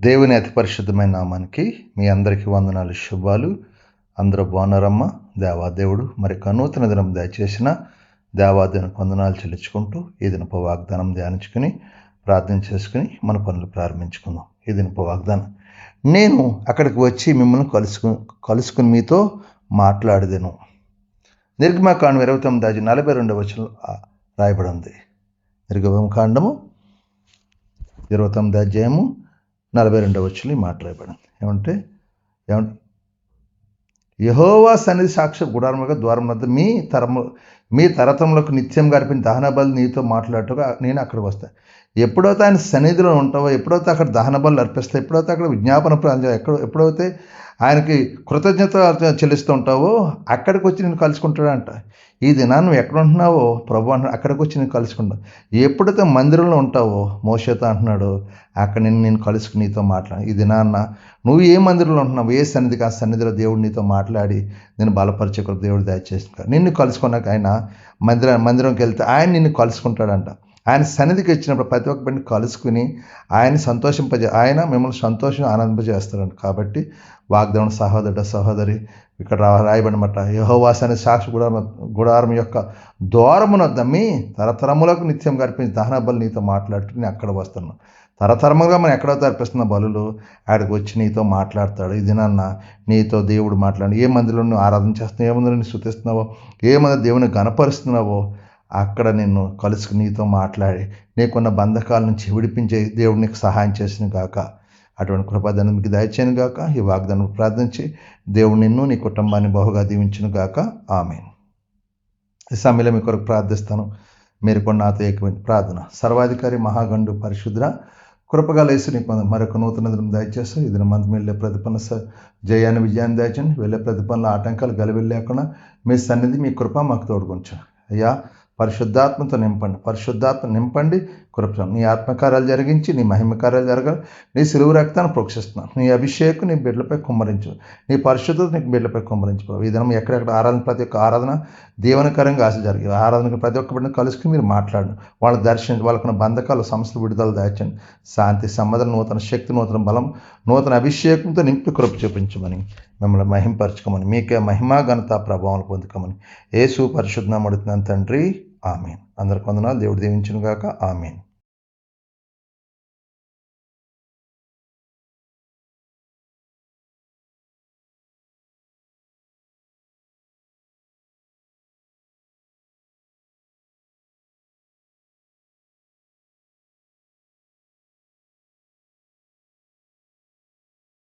దేవుని అతి పరిశుద్ధమైన నామానికి మీ అందరికీ వందనాలు, శుభాలు. అందరూ బాగున్నారమ్మా? దేవాదేవుడు మరి నూతన దినం దయచేసిన దేవాదేవునికి వందనాలు చెల్లించుకుంటూ ఈ దినపు వాగ్దానం ధ్యానించుకుని ప్రార్థన చేసుకుని మన పనులు ప్రారంభించుకుందాం. ఈ దినపు వాగ్దానం: నేను అక్కడికి వచ్చి మిమ్మల్ని కలుసుకుని మీతో మాట్లాడేదను. నిర్గమకాండం 29:42 వచనం రాయబడి ఉంది. నిర్గమకాండము 29 అధ్యాయము 42 వచనం మాట్లాడబడింది. ఏమంటే యెహోవా సన్నిధి సాక్షి గుడారముగా ద్వారం వద్ద మీ తరతములకు నిత్యం గడిపిన దహన బలి నీతో మాట్లాడటగా నేను అక్కడికి వస్తాను. ఎప్పుడైతే ఆయన సన్నిధిలో ఉంటావో, ఎప్పుడైతే అక్కడ దహన బలు అర్పిస్తావు, ఎప్పుడైతే అక్కడ విజ్ఞాపన ఎప్పుడైతే ఆయనకి కృతజ్ఞత చెల్లిస్తూ ఉంటావో అక్కడికి వచ్చి నేను కలుసుకుంటాడంట. ఈ దినాన్ని నువ్వు ఎక్కడ ఉంటున్నావో ప్రభు అంటున్నాడు, అక్కడికి వచ్చి నేను కలుసుకుంటావు. ఎప్పుడైతే మందిరంలో ఉంటావో మోషేతో అంటున్నాడు, అక్కడ నేను కలుసుకుని నీతో మాట్లాడు. ఈ దినాన్న నువ్వు ఏ మందిరంలో ఉంటున్నావు, ఏ సన్నిధికి ఆ సన్నిధిలో దేవుడు నీతో మాట్లాడి నేను బలపరిచే దేవుడు దయచేసి నిన్ను కలుసుకున్నాక ఆయన మందిరంకి వెళ్తే ఆయన నిన్ను కలుసుకుంటాడంట. ఆయన సన్నిధికి వచ్చినప్పుడు ప్రతి ఒక్క బిడ్డని కలుసుకుని ఆయన మిమ్మల్ని సంతోషం ఆనందింపజేస్తాడంట. కాబట్టి వాగ్దానం సహోదరుడు సహోదరి ఇక్కడ రాయబడినమాట, యెహోవా సన్నిధి సాక్షి గుడారం యొక్క ద్వారమునొద్ద మీ తరతరములకు నిత్యం గడిపించి దహన బలి నీతో మాట్లాడుతూ నేను అక్కడ వస్తున్నాను. తరతరముగా మనం ఎక్కడైతే అర్పిస్తున్న బలులు ఆడికి వచ్చి నీతో మాట్లాడతాడు. ఈ దినాన్న నీతో దేవుడు మాట్లాడి ఏ మందిలో నువ్వు ఆరాధన చేస్తున్నావు, ఏ మందిలో నువ్వు స్తుతిస్తున్నావో, ఏ మంది దేవుని గణపరుస్తున్నావో అక్కడ నిన్ను కలుసుకుని నీతో మాట్లాడి నీకున్న బంధకాల నుంచి విడిపించే దేవుడు నీకు సహాయం చేసిన గాక. అటువంటి కృపాదానం మీకు దయచేయను గాక. ఈ వాగ్దానం ప్రార్థించి దేవుడు నిన్ను నీ కుటుంబాన్ని బహుగా దీవించును గాక. ఆమేన్. ఈ సమయంలో మీ కొరకు ప్రార్థిస్తాను. మీరు కూడా నాతో ఏకమైన ప్రార్థన. సర్వాధికారి మహాగండు పరిశుద్ర కృపగా లేసి నీకు మరొక నూతన దినం దయచేస్తూ ఈ దినం మంది వెళ్ళే ప్రతిపన్న జయాన్ని విజయాన్ని దయచండి. వెళ్ళే ప్రతిపన్నల ఆటంకాలు గలిబిలి లేకుండా మీ సన్నిధి మీ కృప మాకు తోడుకొంచండి అయ్యా. పరిశుద్ధాత్మతో నింపండి కృప నీ ఆత్మకార్యాలు జరిగించి నీ మహిమ కార్యాలు జరగాలి. నీ సిలువు రక్తాన్ని ప్రోక్షిస్తున్నాను. నీ అభిషేకం నీ బిడ్డలపై కుమ్మరించు, నీ పరిశుద్ధత నీకు బిడ్డలపై కుమ్మరించు. ఈ దినం ఎక్కడెక్కడ ఆరాధన, ప్రతి ఒక్క ఆరాధన దీవనకరంగా ఆశ జరిగి ఆరాధనకు ప్రతి ఒక్క బిడ్డను కలుసుకుని మీరు మాట్లాడండి. వాళ్ళని దర్శించి వాళ్ళకున్న బంధకాలు సమస్యలు విడుదల దాచండి. శాంతి సమాధానం, నూతన శక్తి, నూతన బలం, నూతన అభిషేకంతో నింపి కృప చూపించమని మిమ్మల్ని మహింపరచుకోమని మీకే మహిమా ఘనత ప్రభావం పొందుకోమని యేసు పరిశుద్ధ నామమున అడుగుతున్నాను తండ్రి. ఆమేన్. అందరికి వందనాలు. దేవుడు దీవించును గాక. ఆమేన్.